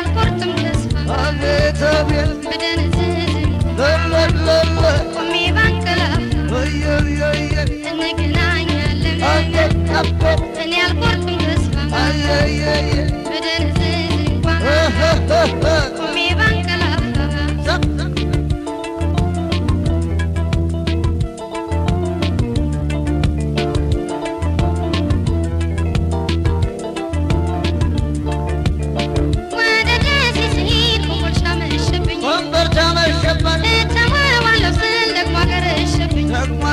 አልቆርጥም ተስፋ አቤት አቤት ብደነዝዝ ለለለለ ቆሜ ባንቀላፋ ወየየየ እንገናኛለን አቤት አቤት እኔ አልቆርጥም ተስፋ አየየየ ብደነዝዝ ቆሜ ባንቀላፋ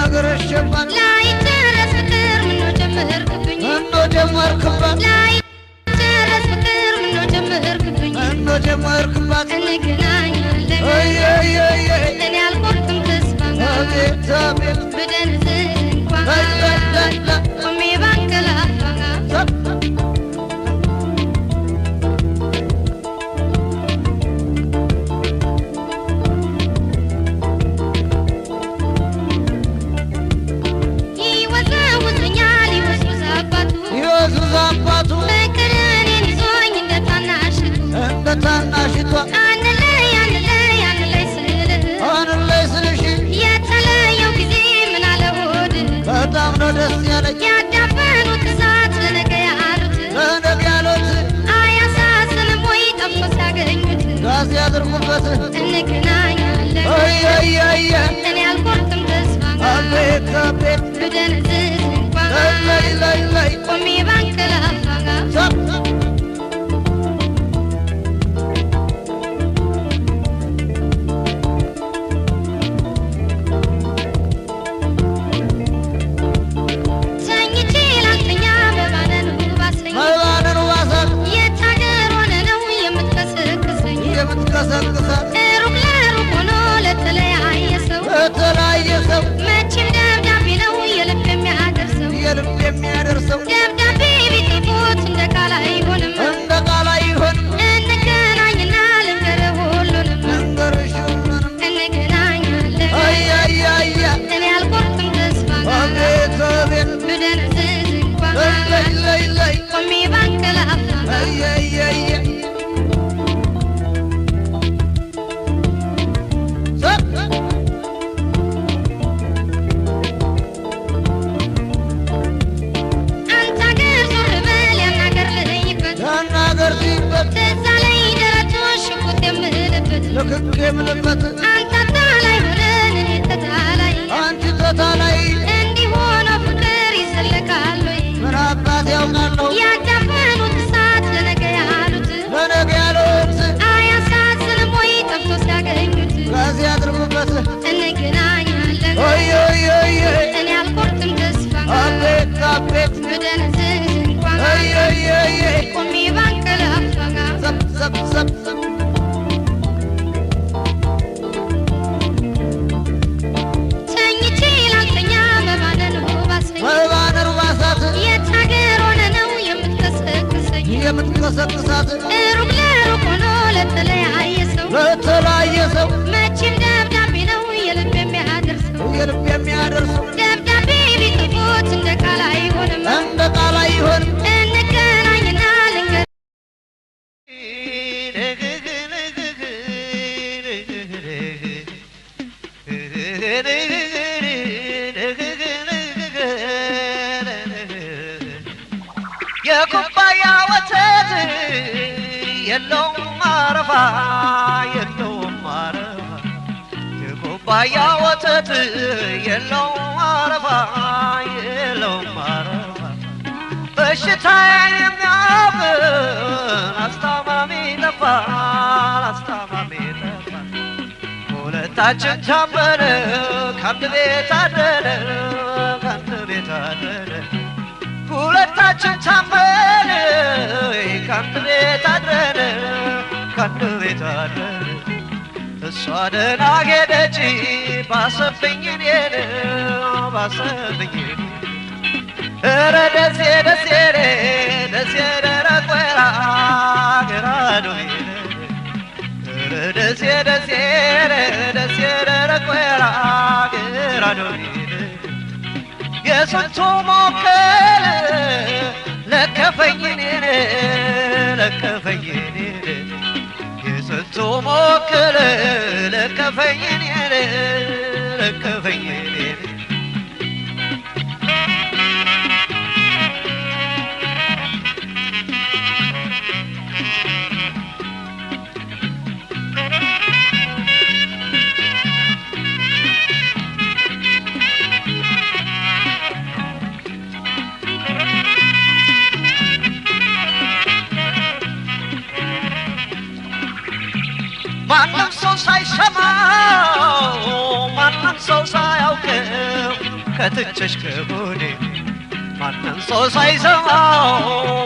لا يترس فكر منو جمهر كبني منو جمهر كبات لا يترس فكر منو جمهر كبني منو جمهر كبات እንገናኛለን እኔ አልቆርጥም ተስፋ አቤት አቤት ብደነዝዝ እንኳን ቆሜ ባንቀላፋ ታናሽቷ አንለይ ስልሽ የተለየው ጊዜ ምን አለ ሆድ በጣም ነው ደስ ያለኝ ያዳፈኑት እሳት ለነገ ያሉት አያሳዝንም ወይ ጠፍቶ ሲያገኙት ጋዝ ያድርጉበት እንገናኛለን እኔ አልቆርጥም ተስፋ አቤት አቤት ብደነዝዝ እንኳን ላይ ቆሜ ባንቀላፋ ለተለያየ ሰው መቼም ደብዳቤ ነው የልብ የሚያደርሰው ደብዳቤ ቢጽፉት እንደ ቃል አይሆንም እንገናኝና ልንገርህ ሁሉንም እንገናኛለን እኔ አልቆርጥም ተስፋ ብደነዝዝ እንኳን ቆሜ ባንቀላፋ ልክክ የምልበት አንተ ታላይ ሆነን እኔ ተታላይ አንቺ ተታላይ እንዲህ ሆኖ ፍቅር ይዘለቃል ወይ ምን አባት ያውቃለሁ ያዳፈኑት እሳት ለነገ ያሉት አያሳዝንም ወይ ጠፍቶ ሲያገኙት ጋዝ ያድርጉበት እንገናኛለን እኔ አልቆርጥም ተስፋ አቤት አቤት ብደነዝዝ እንኳን ቆሜ ባንቀላፋ ሰብ የምትቀሰቅሳት ሩቅ ለሩቅ ሆኖ ለተለያየ ሰው መቼም ደብዳቤ ነው የልብ የሚያደርሰው ደብዳቤ ቢጽፉት እንደ ቃል አይሆንም እንገናኝና ልንገር የኩባያ ወተት የለውም ማረፋ የኩባያ ወተት የለውም ማረፋ በሽታ የሚያውቅ አስታማሚ ጠፋ ሁለታችን ታመነ ከአንድ ቤት አደረ ሁለታችን ታመን ከአንድ ቤት አድረን እሷ ደህና ሄደች ባሰብኝ እኔን ኧረ ደሴ ደረቅ ወይራ ገራዶ ኧረ ደሴ ደረቅ ወይራ ገራዶ የስንቱ ሞከር ለከፈኝ እኔን ስሞክር ለከፈኝ ለከፈኝ ማንም ሰው ሳይሰማው ማንም ሰው ሳያውቀው ከትቼሽ ከሆዴ ማንም ሰው ሳይሰማው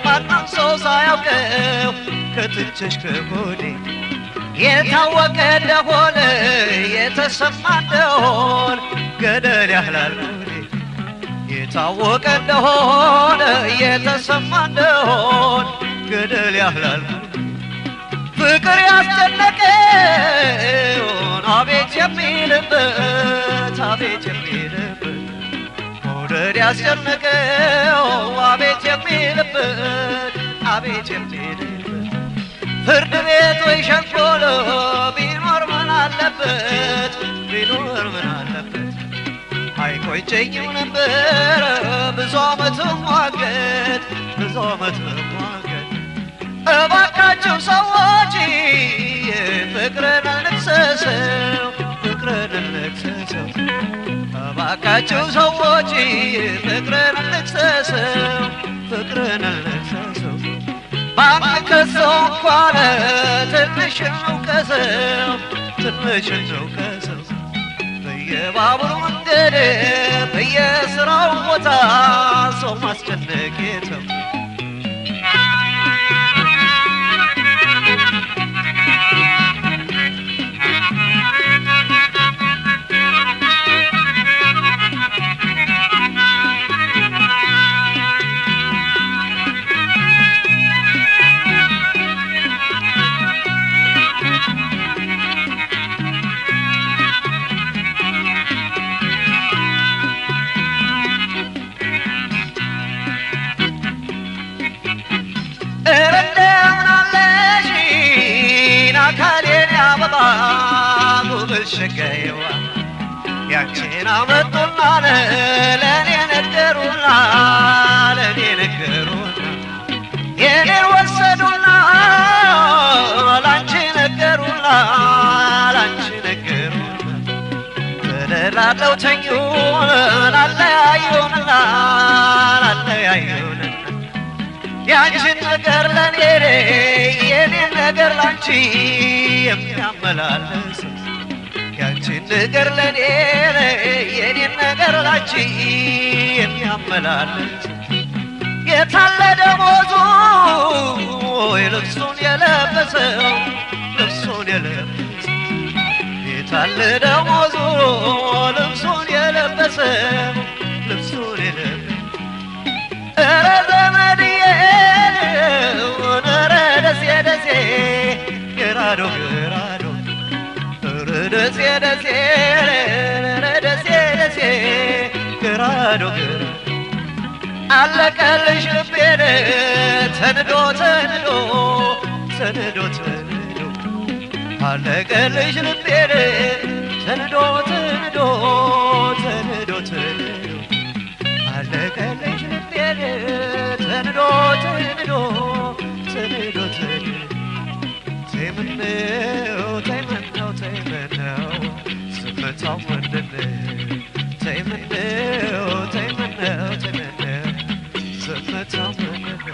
ማንም ሰው ሳያውቀው ከትቼሽ ከሆዴ የታወቀ እንደሆነ የተሰማ እንደሆነ ገደል ያህላል ሆዴ የታወቀ እንደሆነ የተሰማ እንደሆነ ገደል ያህላል ፍቅር ያስጨነቀውን አቤት የሚልበት አቤት የሚልበት መውደድ ያስጨነቀው አቤት የሚልበት አቤት የሚልበት ፍርድ ቤት ወይ ሸንኮሎ ቢኖር ምን አለበት ቢኖር ምን አለበት አይቆጨኝም ነበር ብዙ ዓመት መዋገት ብዙ ዓመት መዋገት እባካችሁ ሰዎች ፍቅርን እንክሰሰው ፍቅርን እንክሰሰው እባካችሁ ሰዎች ፍቅርን እንክሰሰው ፍቅርን እንክሰሰው ባንከሰው እንኳን ትንሽ እንውቀሰው ትንሽ እንውቀሰው በየባቡር መንገድ በየስራው ቦታ ሰው ማስጨነቅ የተው ሸጋዬዋ ያንቺን አመጡና ለእኔ ነገሩና ለእኔ ነገሩና የኔን ወሰዱና ላንቺ ነገሩና ላንቺ ነገሩና ተደላለው ተኙን ላለያዩንና ላለያዩንና ያንቺን ነገር ለእኔ የኔን ነገር ላንቺ የሚያመላለስ ያንቺን ነገር ለኔ የኔን ነገር ላንቺ የሚያመላልስ የታለ ደሞዙ ልብሱን የለበሰው ልብሱን የለበሰው የታለ ደሞዙ ልብሱን የለበሰው ልብሱን የለበሰው ኧረ ዘመድዬ ኧረ ደሴ ደሴ ገራዶ ገራዶ ደሴ ደሴ ደሴ ደሴ ገራዶ ገራዶ አለቀልሽ ልቤን ተንዶ ተንዶ ተንዶ ተንዶ አለቀልሽ ልቤን ተንዶ ተንዶ ተንዶ ተንዶ አለቀልሽ ልቤን ተንዶ ተንዶ ተንዶ ተንዶ ተይምነው ተይምነው ተይምነው ስፍታው ምንድነው ተይምነው ተይምነው ተይምነው ስፍታው ምንድነው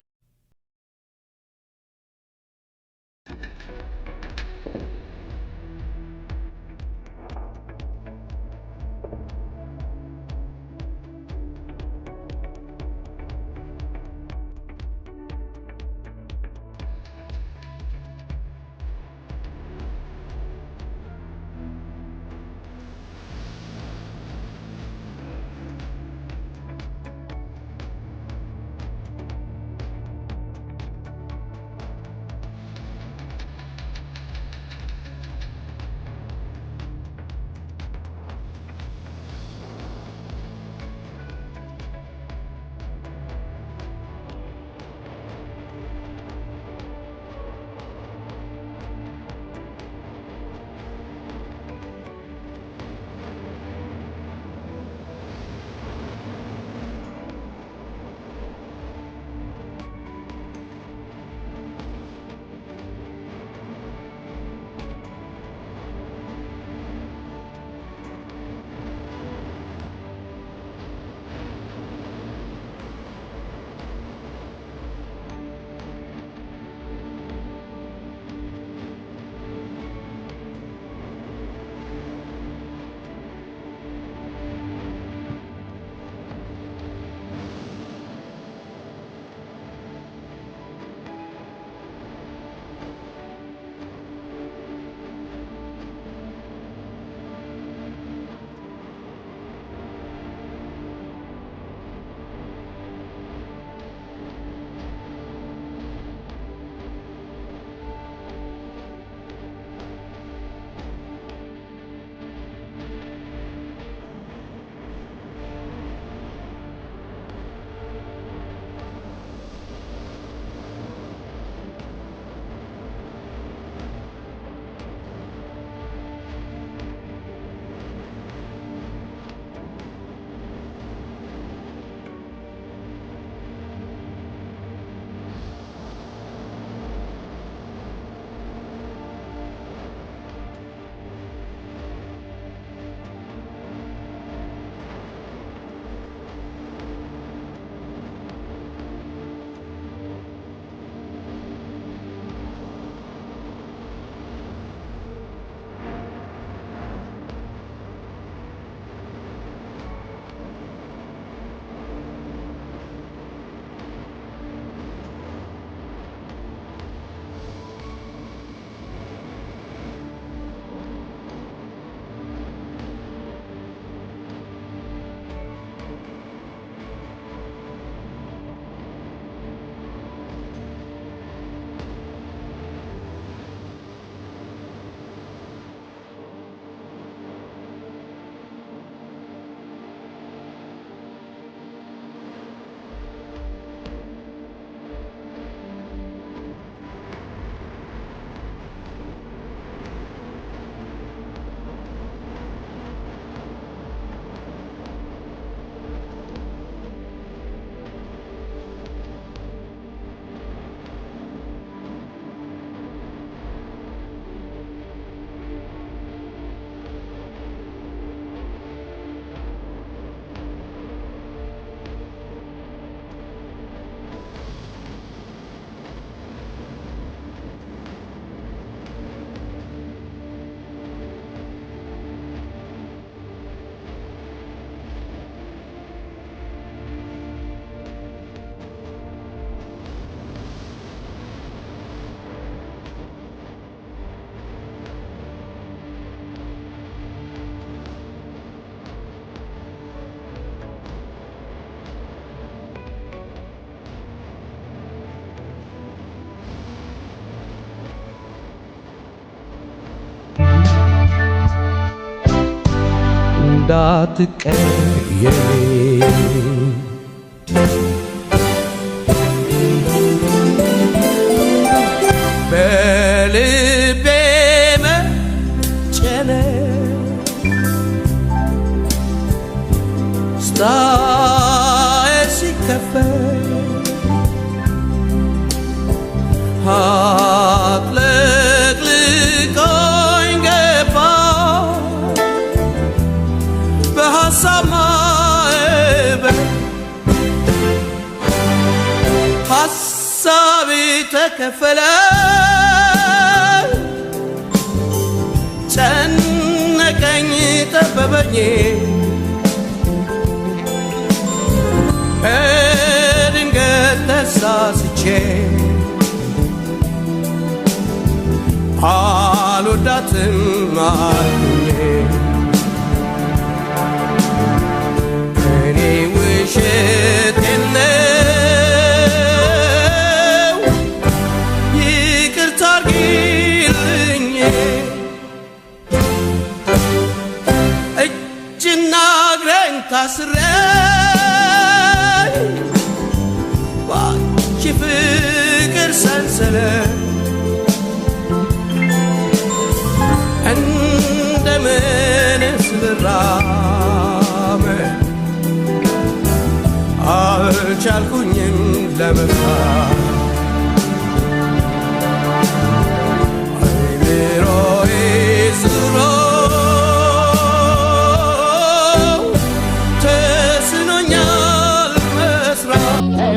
እንዳትቀየሚ በልቤ መጨነቅ ስታይ ሲከፈት አጥለቅልቆኝ ገባ በሐሳብ ማዕበል ሐሳቤ ተከፈለ ጨነቀኝ ጠበበኝ በድንገት ተሳስቼ አልወዳትም አልኩኝ እኔ ውሸቴን ነው ይቅርታ አድርጊልኝ እጅና እግሬን ታስሬ ባንቺ ፍቅር ሰንሰለት እንደምንስ ልራመድ አልቻልኩኝም ለመፍታት አይምሮዬ ዙሮ ተስኖኛል መስራት Say